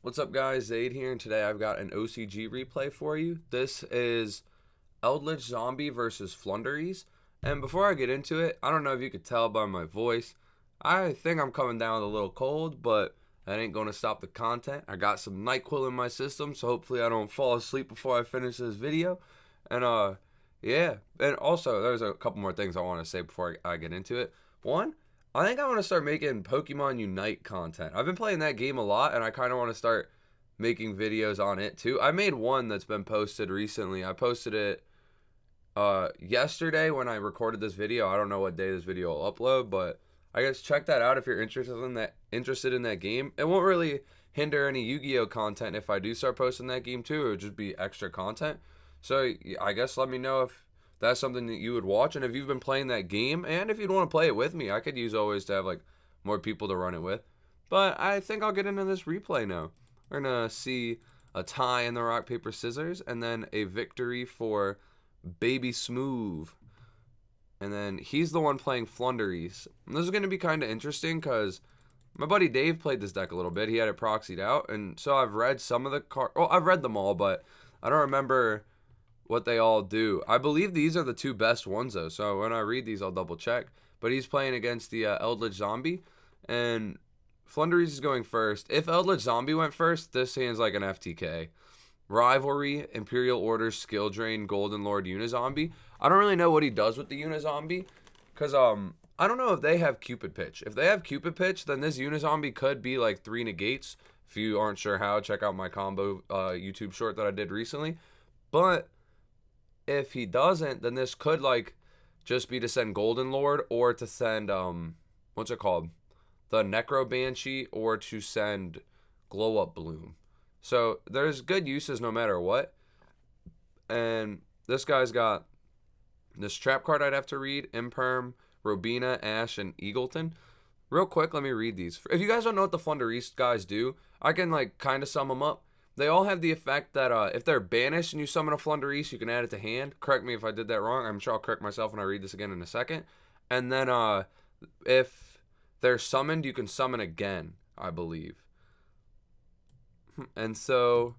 What's up guys, Zaid here, and today I've got an OCG replay for you. This is Eldlich Zombie versus Flundereeze. And before I get into it, I don't know if you could tell by my voice, I think I'm coming down with a little cold, but that ain't going to stop the content. I got some NyQuil in my system, so hopefully I don't fall asleep before I finish this video. And yeah, and also there's a couple more things I want to say before I get into it. One, I think I want to start making Pokemon Unite content. I've been playing that game a lot, and I kind of want to start making videos on it too. I made one that's been posted recently. I posted it yesterday when I recorded this video. I don't know what day this video will upload, but I guess check that out if you're interested in that game. It won't really hinder any Yu-Gi-Oh content if I do start posting that game too. It would just be extra content. So I guess let me know if that's something that you would watch, and if you've been playing that game, and if you'd want to play it with me. I could use always to have like more people to run it with. But I think I'll get into this replay now. We're gonna see a tie in the rock paper scissors, and then a victory for Baby Smooth. And then he's the one playing Flundereeze. And this is gonna be kind of interesting because my buddy Dave played this deck a little bit. He had it proxied out, and so I've read some of the cards. Well, I've read them all, but I don't remember what they all do. I believe these are the two best ones though, so when I read these I'll double check. But he's playing against the Eldlich Zombie, and Flundereeze is going first. If Eldlich Zombie went first, this hand's like an FTK. Rivalry, Imperial Order, Skill Drain, Golden Lord, Unizombie. I don't really know what he does with the Unizombie, because I don't know if they have Cupid Pitch. If they have Cupid Pitch, then this Unizombie could be like 3 negates. If you aren't sure how, check out my combo YouTube short that I did recently. But if he doesn't, then this could like just be to send Golden Lord, or to send what's it called, the Necro Banshee, or to send Glow Up Bloom. So there's good uses no matter what. And this guy's got this trap card I'd have to read: Imperm, Robina, Ash, and Eagleton. Real quick, let me read these. If you guys don't know what the Flundereeze guys do, I can like kind of sum them up. They all have the effect that if they're banished and you summon a Flundereeze, you can add it to hand. Correct me if I did that wrong. I'm sure I'll correct myself when I read this again in a second. And then if they're summoned, you can summon again, I believe. And so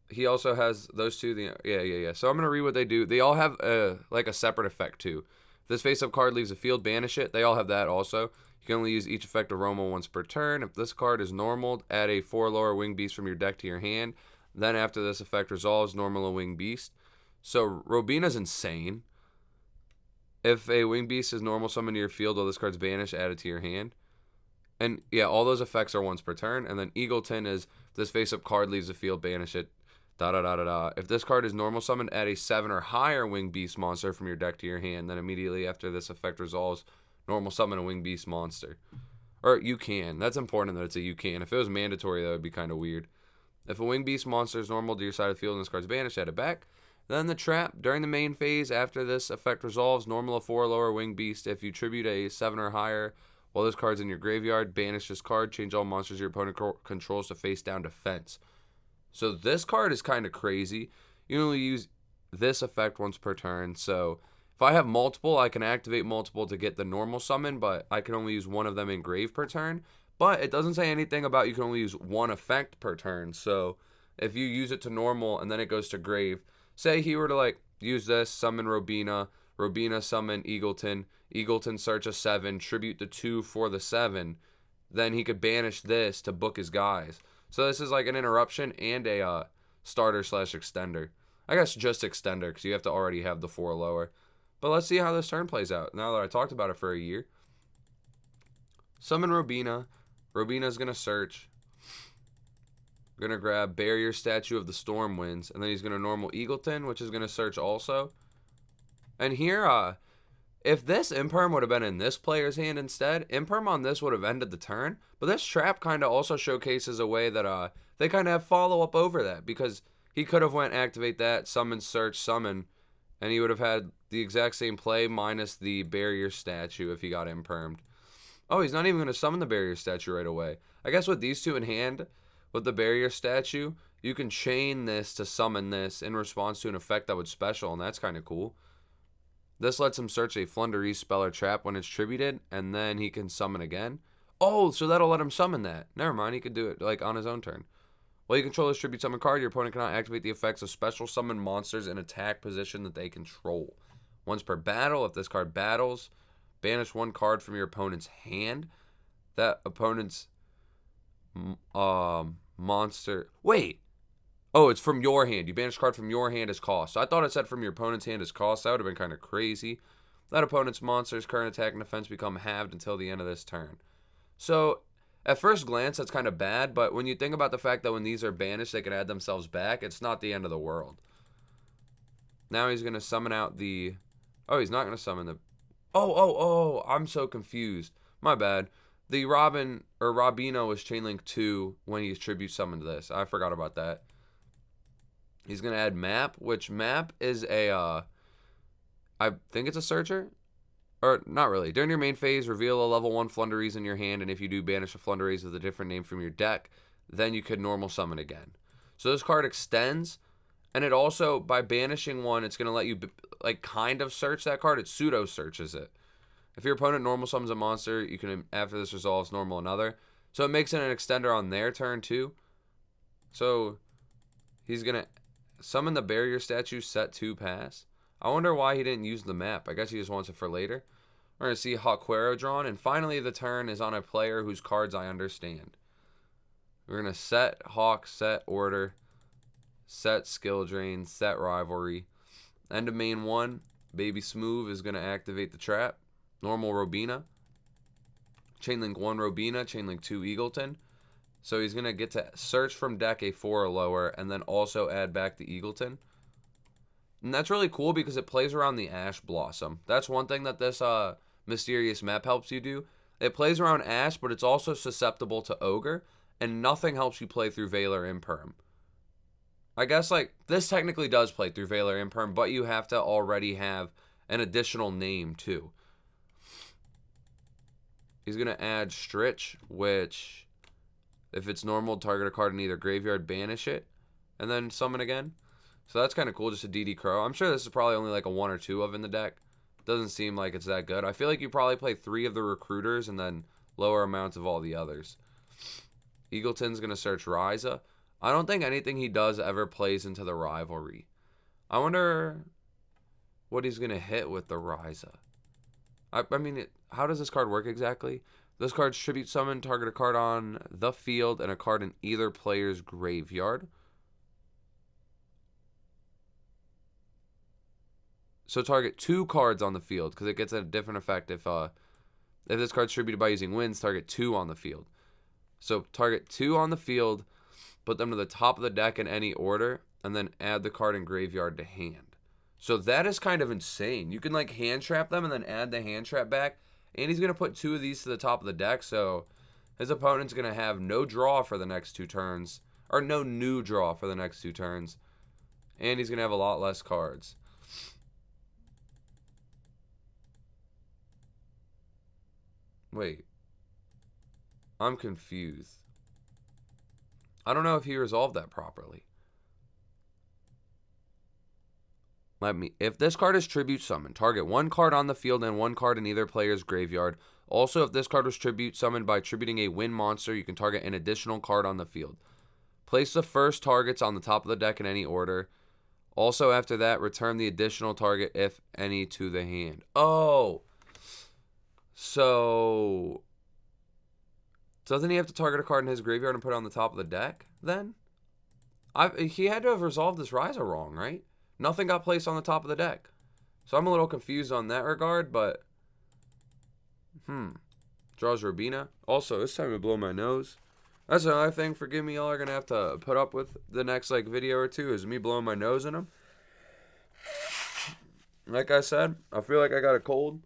he also has those two. Yeah. So I'm going to read what they do. They all have like a separate effect too. If this face-up card leaves the field, banish it. They all have that also. You can only use each effect of Romo once per turn. If this card is normaled, add a 4 lower wing beast from your deck to your hand. Then after this effect resolves, normal a wing beast. So Robina's insane. If a wing beast is normal summoned to your field while this card's banished, add it to your hand. And yeah, all those effects are once per turn. And then Eagleton is, if this face-up card leaves the field, banish it. If this card is normal summoned, add a 7 or higher wing beast monster from your deck to your hand. Then immediately after this effect resolves, normal summon a wing beast monster. Or you can. That's important that it's a you can. If it was mandatory, that would be kind of weird. If a wing beast monster is normal to your side of the field and this card's banished, add it back. Then the trap. During the main phase, after this effect resolves, normal a 4 lower wing beast. If you tribute a 7 or higher while this card's in your graveyard, banish this card. Change all monsters your opponent controls to face down defense. So this card is kind of crazy. You only use this effect once per turn. So if I have multiple, I can activate multiple to get the normal summon, but I can only use one of them in grave per turn. But it doesn't say anything about you can only use one effect per turn. So if you use it to normal and then it goes to grave, say he were to like use this, summon Robina, Robina summon Eagleton, Eagleton search a 7, tribute the 2 for the 7, then he could banish this to book his guys. So this is like an interruption and a starter/extender. I guess just extender because you have to already have the 4 lower. But let's see how this turn plays out now that I talked about it for a year. Summon Robina. Robina's going to search. Going to grab Barrier Statue of the Stormwinds. And then he's going to normal Eagleton, which is going to search also. And here, if this Imperm would have been in this player's hand instead, Imperm on this would have ended the turn. But this trap kind of also showcases a way that they kind of have follow-up over that. Because he could have went activate that, summon, search, summon, and he would have had the exact same play minus the Barrier Statue if he got Impermed. Oh, he's not even going to summon the Barrier Statue right away. I guess with these two in hand, with the Barrier Statue, you can chain this to summon this in response to an effect that would special, and that's kind of cool. This lets him search a Flundereeze spell or trap when it's tributed, and then he can summon again. Oh, so that'll let him summon that. Never mind, he could do it like on his own turn. While you control this tribute summon card, your opponent cannot activate the effects of special summon monsters in attack position that they control. Once per battle, if this card battles, banish one card from your opponent's hand. That opponent's monster... Wait! Oh, it's from your hand. You banish a card from your hand as cost. So I thought it said from your opponent's hand as cost. That would have been kind of crazy. That opponent's monster's current attack and defense become halved until the end of this turn. So, at first glance, that's kind of bad, but when you think about the fact that when these are banished, they can add themselves back, it's not the end of the world. Now he's going to summon out the... Oh, he's not going to summon the... Oh, I'm so confused. My bad. The Robino was Chainlink 2 when he tribute summoned this. I forgot about that. He's going to add Map, which Map is a... I think it's a searcher. Or, not really. During your main phase, reveal a level 1 Flundereeze in your hand, and if you do, banish a Flundereeze with a different name from your deck. Then you could normal summon again. So this card extends, and it also, by banishing one, it's going to let you, like, kind of search that card. It pseudo-searches it. If your opponent normal summons a monster, you can, after this resolves, normal another. So it makes it an extender on their turn, too. So he's going to summon the barrier statue, set 2 pass. I wonder why he didn't use the map. I guess he just wants it for later. We're going to see Hawkquero drawn. And finally, the turn is on a player whose cards I understand. We're going to set Hawk, set Order, set Skill Drain, set Rivalry. End of main 1. Baby Smooth is going to activate the trap. Normal Robina. Chainlink 1 Robina. Chainlink 2 Eagleton. So he's going to get to search from deck a 4 or lower. And then also add back the Eagleton. And that's really cool because it plays around the Ash Blossom. That's one thing that this mysterious map helps you do. It plays around Ash, but it's also susceptible to Ogre. And nothing helps you play through Valor Imperm. I guess, like, this technically does play through Valor Imperm, but you have to already have an additional name, too. He's going to add Stritch, which, if it's normal, target a card in either graveyard, banish it, and then summon again. So that's kind of cool, just a DD Crow. I'm sure this is probably only like a 1 or 2 of in the deck. Doesn't seem like it's that good. I feel like you probably play 3 of the recruiters and then lower amounts of all the others. Eagleton's going to search Ryza. I don't think anything he does ever plays into the Rivalry. I wonder what he's going to hit with the Ryza. I mean, how does this card work exactly? This card's tribute summon, target a card on the field and a card in either player's graveyard. So target 2 cards on the field, because it gets a different effect if this card's tributed by using winds, target 2 on the field. So target 2 on the field, put them to the top of the deck in any order, and then add the card in graveyard to hand. So that is kind of insane. You can like hand trap them and then add the hand trap back. And he's going to put 2 of these to the top of the deck, so his opponent's going to have no draw for the next 2 turns. Or no new draw for the next 2 turns. And he's going to have a lot less cards. Wait. I'm confused. I don't know if he resolved that properly. If this card is tribute summoned, target 1 card on the field and 1 card in either player's graveyard. Also, if this card was tribute summoned by tributing a win monster, you can target an additional card on the field. Place the first targets on the top of the deck in any order. Also, after that, return the additional target, if any, to the hand. Oh! So, doesn't he have to target a card in his graveyard and put it on the top of the deck, then? He had to have resolved this Ryza wrong, right? Nothing got placed on the top of the deck. So I'm a little confused on that regard, but... Draws Robina. Also, it's time to blow my nose. That's another thing, forgive me, y'all are going to have to put up with the next, like, video or 2, is me blowing my nose in them. Like I said, I feel like I got a cold.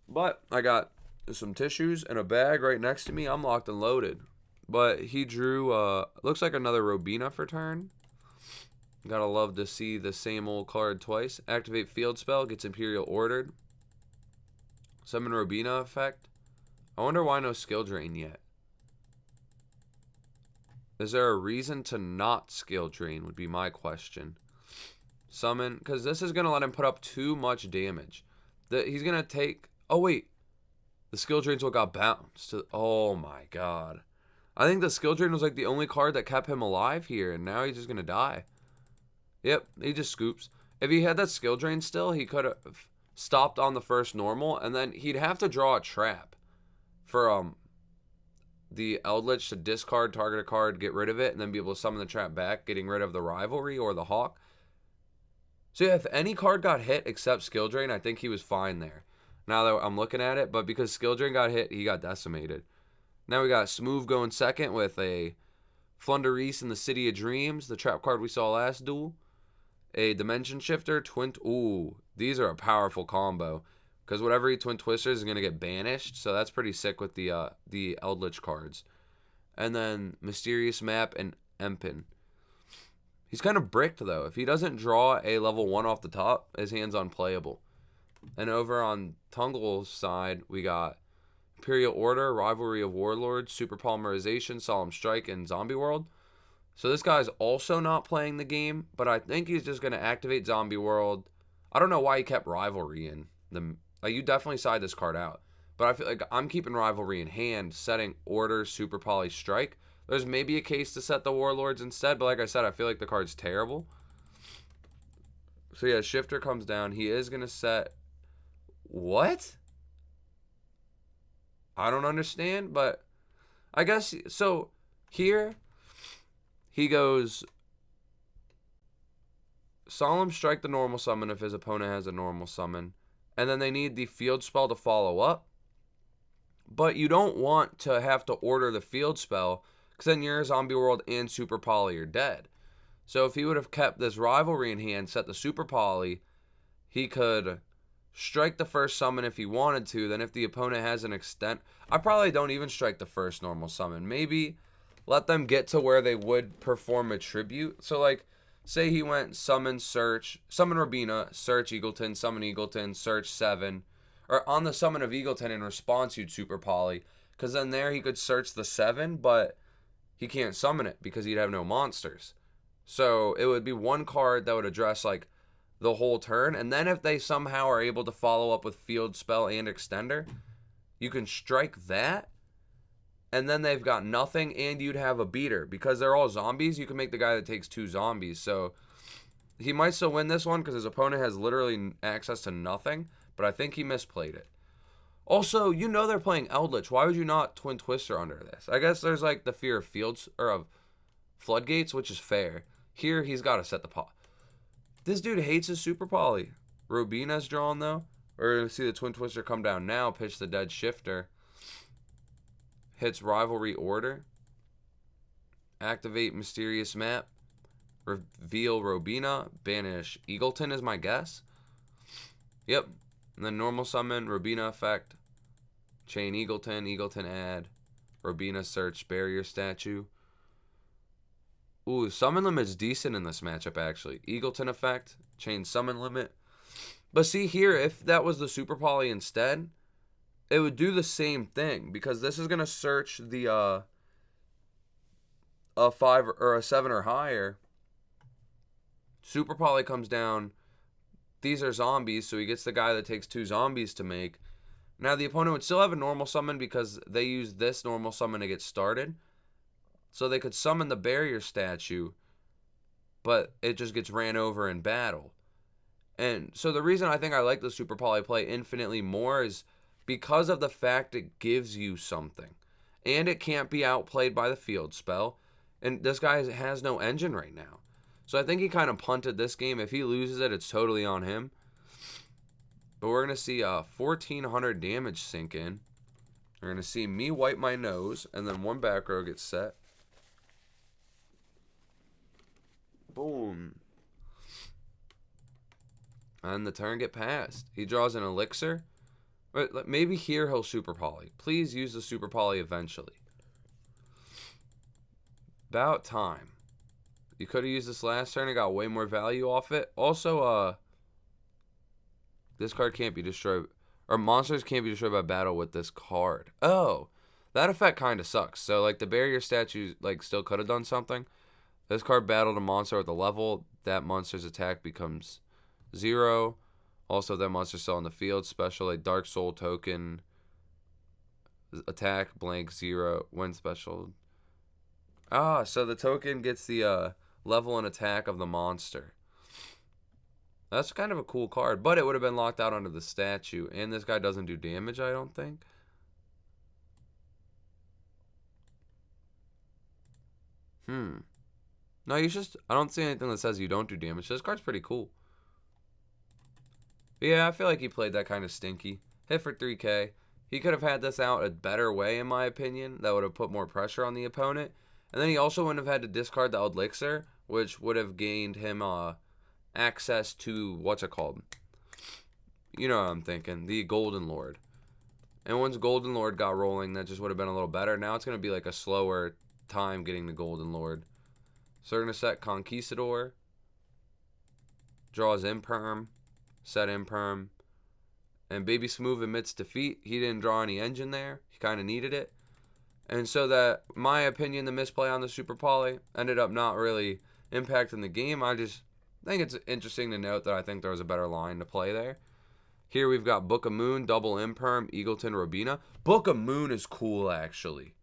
But I got some tissues and a bag right next to me. I'm locked and loaded. But he drew, looks like another Robina for turn. Gotta love to see the same old card twice. Activate field spell, gets Imperial ordered. Summon Robina effect. I wonder why no skill drain yet. Is there a reason to not skill drain would be my question. Summon, because this is going to let him put up too much damage. He's going to take... Oh, wait. The skill drain's what got bounced. Oh, my God. I think the skill drain was like the only card that kept him alive here, and now he's just gonna die. Yep, he just scoops. If he had that skill drain still, he could have stopped on the first normal, and then he'd have to draw a trap for the Eldlich to discard, target a card, get rid of it, and then be able to summon the trap back, getting rid of the Rivalry or the Hawk. So yeah, if any card got hit except skill drain, I think he was fine there. Now that I'm looking at it, but because skill drain got hit, he got decimated. Now we got Smooth going second with a Flundereeze in the City of Dreams, the trap card we saw last duel. A Dimension Shifter, Twin... Ooh, these are a powerful combo. Because whatever he Twin Twisters is going to get banished, so that's pretty sick with the Eldlich cards. And then Mysterious Map and Empin. He's kind of bricked, though. If he doesn't draw a level 1 off the top, his hand's unplayable. And over on Tungle's side, we got Imperial Order, Rivalry of Warlords, Super Polymerization, Solemn Strike, and Zombie World. So this guy's also not playing the game, but I think he's just going to activate Zombie World. I don't know why he kept Rivalry in. You definitely side this card out. But I feel like I'm keeping Rivalry in hand, setting Order, Super Poly, Strike. There's maybe a case to set the Warlords instead, but like I said, I feel like the card's terrible. So yeah, Shifter comes down. He is going to set... What? I don't understand, but I guess... So here, he goes... Solemn Strike the normal summon if his opponent has a normal summon. And then they need the field spell to follow up. But you don't want to have to order the field spell, because then your Zombie World and Super Poly are dead. So if he would have kept this Rivalry in hand, set the Super Poly, he could strike the first summon if he wanted to. Then if the opponent has an extent... I probably don't even strike the first normal summon. Maybe let them get to where they would perform a tribute. So like, say he went summon, search, summon Robina, search Eagleton, summon Eagleton, search 7. Or on the summon of Eagleton in response, you'd Super Poly. Because then there he could search the 7, but he can't summon it because he'd have no monsters. So it would be one card that would address like the whole turn. And then if they somehow are able to follow up with field spell and extender, you can strike that. And then they've got nothing, and you'd have a beater. Because they're all zombies, you can make the guy that takes 2 zombies. So he might still win this one because his opponent has literally access to nothing. But I think he misplayed it. Also, you know they're playing Eldlich. Why would you not Twin Twister under this? I guess there's like the fear of fields or of floodgates, which is fair. Here, he's got to set the pot. This dude hates his Super Poly. Robina's drawn though. We're going to see the Twin Twister come down now, pitch the dead Shifter. Hits Rivalry Order. Activate Mysterious Map. Reveal Robina. Banish Eagleton is my guess. Yep. And then normal summon, Robina effect. Chain Eagleton, Eagleton add. Robina search, barrier statue. Ooh, summon limit's decent in this matchup actually. Eagleton effect, chain summon limit. But see here, if that was the Super Poly instead, it would do the same thing. Because this is going to search the a 5 or a 7 or higher. Super Poly comes down. These are zombies, so he gets the guy that takes 2 zombies to make. Now, the opponent would still have a normal summon because they use this normal summon to get started. So they could summon the barrier statue, but it just gets ran over in battle. And so the reason I think I like the Super Poly play infinitely more is because of the fact it gives you something. And it can't be outplayed by the field spell. And this guy has no engine right now. So I think he kind of punted this game. If he loses it, it's totally on him. But we're going to see 1,400 damage sink in. We're going to see me wipe my nose, and then one back row gets set. Boom. And the turn get passed. He draws an elixir. Maybe here he'll Super Poly. Please use the Super Poly eventually. About time. You could have used this last turn and got way more value off it. Also, this card can't be destroyed. Or monsters can't be destroyed by battle with this card. Oh, that effect kind of sucks. So, like, the barrier statue, like, still could have done something. This card battled a monster with a level. That monster's attack becomes 0. Also, that monster's still on the field. Special, like, Dark Soul token. Attack, blank, 0. When special. Ah, so the token gets the level and attack of the monster. That's kind of a cool card, but it would have been locked out under the statue. And this guy doesn't do damage, I don't think. No, you just... I don't see anything that says you don't do damage. This card's pretty cool. But yeah, I feel like he played that kind of stinky. Hit for 3k. He could have had this out a better way, in my opinion. That would have put more pressure on the opponent. And then he also wouldn't have had to discard the Eldlich, which would have gained him access to... What's it called? You know what I'm thinking. The Golden Lord. And once Golden Lord got rolling, that just would have been a little better. Now it's going to be like a slower time getting the Golden Lord. So we're going to set Conquistador. Draws Imperm. Set Imperm. And Baby Smooth admits defeat. He didn't draw any engine there. He kind of needed it. And so that, in my opinion, the misplay on the Super Poly ended up not really impacting the game. I just think it's interesting to note that I think there was a better line to play there. Here we've got Book of Moon, Double Imperm, Eagleton, Robina. Book of Moon is cool, actually.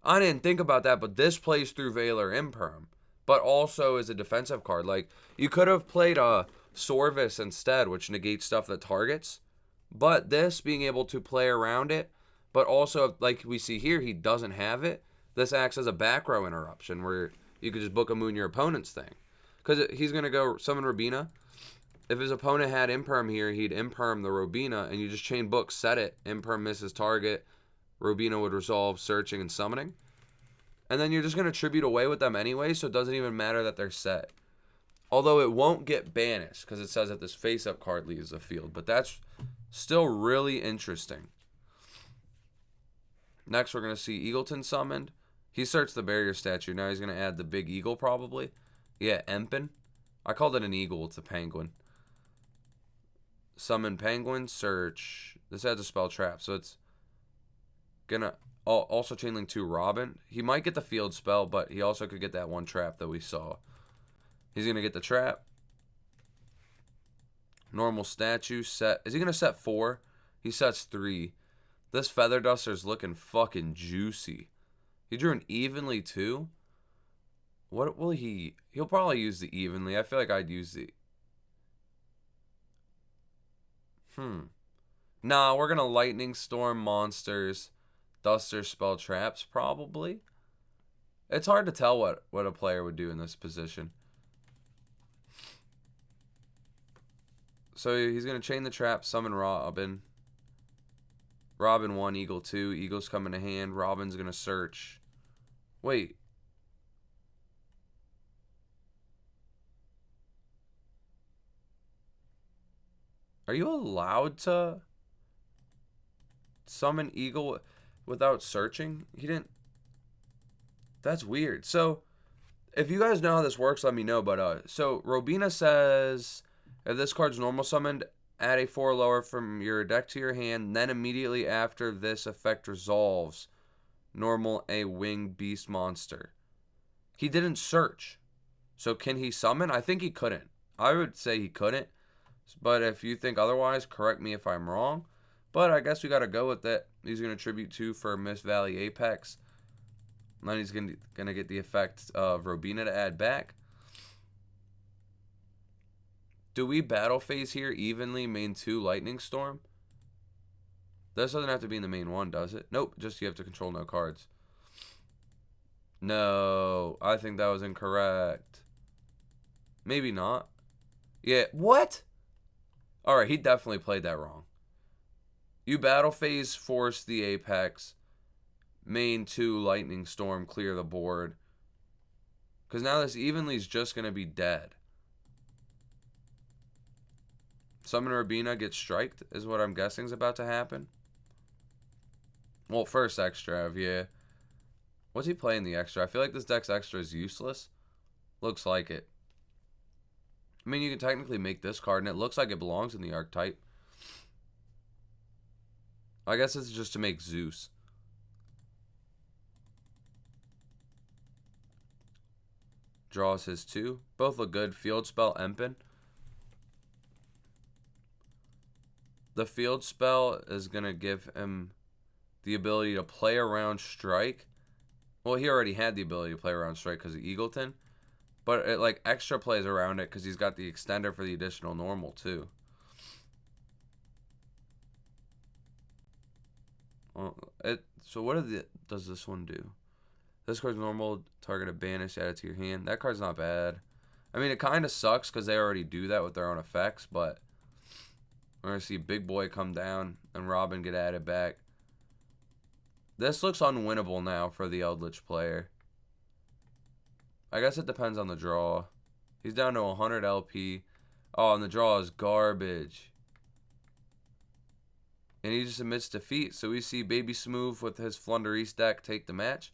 I didn't think about that, but this plays through Valor Imperm, but also is a defensive card. Like, you could have played a Sorvis instead, which negates stuff that targets, but this being able to play around it, but also, like we see here, he doesn't have it. This acts as a back row interruption where you could just Book of Moon your opponent's thing. Because he's going to go summon Robina. If his opponent had Imperm here, he'd Imperm the Robina, and you just chain book, set it. Imperm misses target. Robina would resolve searching and summoning. And then you're just going to tribute away with them anyway, so it doesn't even matter that they're set. Although it won't get banished, because it says that this face-up card leaves the field. But that's still really interesting. Next, we're going to see Eagleton summoned. He searched the barrier statue. Now he's going to add the big eagle, probably. Yeah, Empen. I called it an eagle. It's a penguin. Summon penguin, search. This adds a spell trap, so it's gonna also chainlink 2 Robin. He might get the field spell, but he also could get that one trap that we saw. He's gonna get the trap. Normal statue set. Is he gonna set 4? He sets 3. This Feather Duster's looking fucking juicy. He drew an evenly too. What will he? He'll probably use the evenly. I feel like I'd use the... Nah, we're gonna Lightning Storm monsters, Duster spell traps probably. It's hard to tell what a player would do in this position. So he's gonna chain the trap, summon Robin. Robin 1, Eagle 2. Eagle's coming to hand. Robin's gonna search. Wait. Are you allowed to summon Eagle without searching? He didn't. That's weird. So, if you guys know how this works, let me know. But, so Robina says if this card's normal summoned, add a 4 lower from your deck to your hand. Then immediately after this effect resolves, normal a winged beast monster. He didn't search. So, can he summon? I think he couldn't. I would say he couldn't. But if you think otherwise, correct me if I'm wrong. But I guess we got to go with it. He's going to tribute 2 for Mist Valley Apex. And then he's going to get the effect of Robina to add back. Do we battle phase here evenly main 2 Lightning Storm? This doesn't have to be in the main 1, does it? Nope, just you have to control no cards. No, I think that was incorrect. Maybe not. Yeah, what? Alright, he definitely played that wrong. You battle phase force the Apex. Main 2 Lightning Storm, clear the board. Because now this evenly is just going to be dead. Summon Robina gets striked is what I'm guessing is about to happen. Well, first extra, yeah. What's he playing the extra? I feel like this deck's extra is useless. Looks like it. I mean, you can technically make this card, and it looks like it belongs in the archetype. I guess it's just to make Zeus. Draws his 2. Both look good. Field spell, Empen. The field spell is going to give him the ability to play around strike Well, he already had the ability to play around strike because of Eagleton. But it like extra plays around it because he's got the extender for the additional normal too. Well, so what does this one do? This card's normal, target a banish, add it to your hand. That card's not bad. I mean, it kind of sucks because they already do that with their own effects, but we're going to see Big Boy come down and Robin get added back. This looks unwinnable now for the Eldlich player. I guess it depends on the draw. He's down to 100 LP. Oh, and the draw is garbage. And he just admits defeat. So we see Baby Smooth with his Flundereeze deck take the match.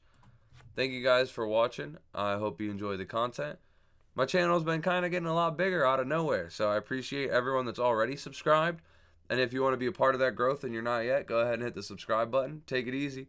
Thank you guys for watching. I hope you enjoy the content. My channel's been kind of getting a lot bigger out of nowhere. So I appreciate everyone that's already subscribed. And if you want to be a part of that growth and you're not yet, go ahead and hit the subscribe button. Take it easy.